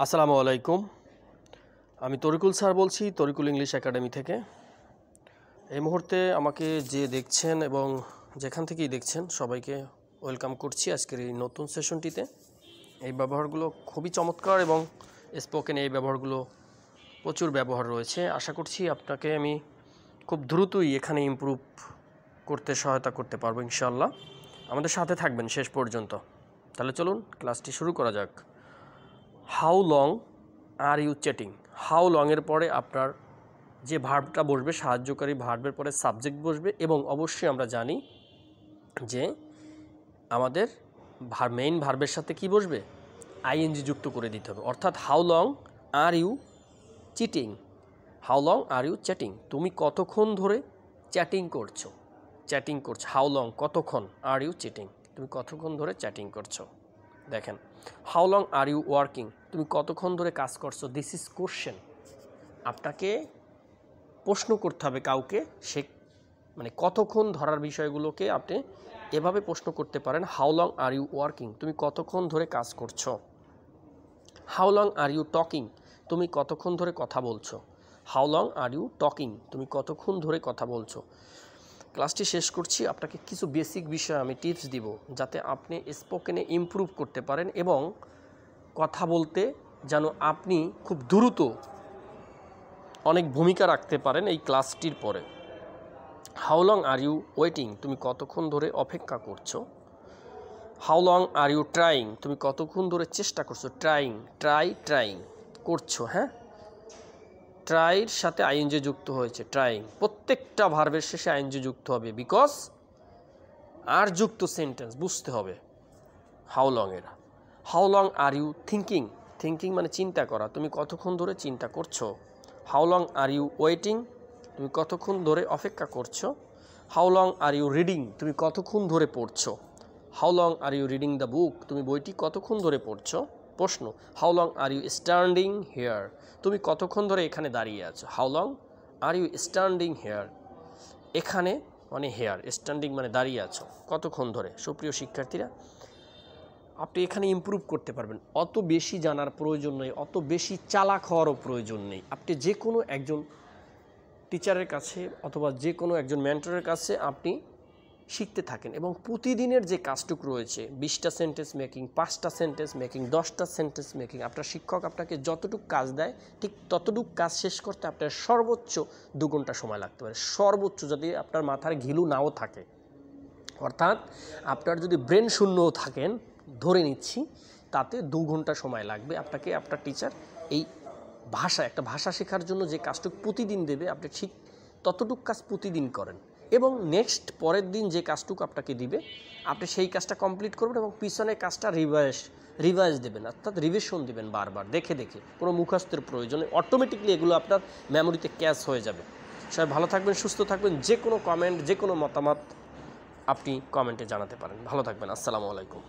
আসসালামু আলাইকুম। আমি তরিকুল স্যার বলছি, তরিকুল ইংলিশ একাডেমি থেকে। এই মুহূর্তে আমাকে যে দেখছেন এবং যেখান থেকেই দেখছেন সবাইকে ওয়েলকাম করছি আজকের এই নতুন সেশনটিতে। এই ব্যবহারগুলো খুবই চমৎকার এবং স্পোকেনে এই ব্যবহারগুলো প্রচুর ব্যবহার রয়েছে। আশা করছি আপনাকে আমি খুব দ্রুতই এখানে ইমপ্রুভ করতে সহায়তা করতে পারবো ইনশাআল্লাহ। আমাদের সাথে থাকবেন শেষ পর্যন্ত। তাহলে চলুন ক্লাসটি শুরু করা যাক। How long are you chatting. How লংয়ের পরে আপনার যে ভার্বটা বসবে, সাহায্যকারী ভার্বের পরে সাবজেক্ট বসবে এবং অবশ্যই আমরা জানি যে আমাদের মেইন ভার্বের সাথে কি বসবে, আইএনজি যুক্ত করে দিতে হবে। অর্থাৎ how long are you cheating, how long are you chatting, তুমি কতক্ষণ ধরে চ্যাটিং করছো, চ্যাটিং করছো। হাউ লং কতক্ষণ, আর ইউ চিটিং তুমি কতক্ষণ ধরে চ্যাটিং করছো। দেখেন, how long are you working, তুমি কতক্ষণ ধরে কাজ করছো। দিস ইজ কোশ্চেন, আপনাকে প্রশ্ন করতে হবে কাউকে, সে মানে কতক্ষণ ধরার বিষয়গুলোকে আপনি এভাবে প্রশ্ন করতে পারেন। How long are you working, তুমি কতক্ষণ ধরে কাজ করছো। How long are you talking, তুমি কতক্ষণ ধরে কথা বলছো। How long are you talking, তুমি কতক্ষণ ধরে কথা বলছো। ক্লাসটি শেষ করছি, আপনাকে কিছু বেসিক বিষয় আমি টিপস দিব যাতে আপনি স্পোকেনে ইমপ্রুভ করতে পারেন এবং কথা বলতে যেন আপনি খুব দ্রুত অনেক ভূমিকা রাখতে পারেন এই ক্লাসটির পরে। How long are you waiting, তুমি কতক্ষণ ধরে অপেক্ষা করছো। How long are you trying, তুমি কতক্ষণ ধরে চেষ্টা করছো। ট্রাইং, ট্রাইং করছো। হ্যাঁ, ট্রাইয়ের সাথে আইএনজি যুক্ত হয়েছে। ট্রাইং, প্রত্যেকটা ভার্বের শেষে আইএনজি যুক্ত হবে, বিকজ আর যুক্ত সেন্টেন্স বুঝতে হবে হাউ লং এর। How long are you thinking, thinking মানে চিন্তা করা, তুমি কতক্ষণ ধরে চিন্তা করছো। How long are you waiting, তুমি কতক্ষণ ধরে অপেক্ষা করছো। How long are you reading, তুমি কতক্ষণ ধরে পড়ছো। How long are you reading the book, তুমি বইটি কতক্ষণ ধরে পড়ছো। প্রশ্ন, how long are you standing here, তুমি কতক্ষণ ধরে এখানে দাঁড়িয়ে আছো। How long are you standing hair, এখানে মানে হেয়ার, স্ট্যান্ডিং মানে দাঁড়িয়ে আছো, কতক্ষণ ধরে। সুপ্রিয় শিক্ষার্থীরা, আপনি এখানে ইমপ্রুভ করতে পারবেন। অত বেশি জানার প্রয়োজন নেই, অত বেশি চালাক হওয়ারও প্রয়োজন নেই। আপনি যে কোনো একজন টিচারের কাছে অথবা যে কোনো একজন মেন্টরের কাছে আপনি শিখতে থাকেন এবং প্রতিদিনের যে কাজটুকু রয়েছে, 20টা সেন্টেন্স মেকিং, 5টা সেন্টেন্স মেকিং, 10টা সেন্টেন্স মেকিং, আপনার শিক্ষক আপনাকে যতটুকু কাজ দেয় ঠিক ততটুকু কাজ শেষ করতে আপনার সর্বোচ্চ 2 ঘন্টা সময় লাগতে পারে। সর্বোচ্চ, যদি আপনার মাথার ঘিলু নাও থাকে, অর্থাৎ আপনার যদি ব্রেন শূন্যও থাকেন, ধরে নিচ্ছি, তাতে 2 ঘন্টা সময় লাগবে আপনাকে। আপনার টিচার এই একটা ভাষা শেখার জন্য যে কাজটুকু প্রতিদিন দেবে, আপনি ঠিক ততটুকু কাজ প্রতিদিন করেন এবং নেক্সট পরের দিন যে কাজটুকু আপনাকে দিবে আপনি সেই কাজটা কমপ্লিট করবেন এবং পিছনের কাজটা রিভাইজ দেবেন, অর্থাৎ রিভিশন দেবেন বারবার দেখে দেখে। কোনো মুখস্থের প্রয়োজনে অটোমেটিকলি এগুলো আপনার মেমোরিতে ক্যাচ হয়ে যাবে। সবাই ভালো থাকবেন, সুস্থ থাকবেন। যে কোনো কমেন্ট, যে কোনো মতামত আপনি কমেন্টে জানাতে পারেন। ভালো থাকবেন। আসসালামু আলাইকুম।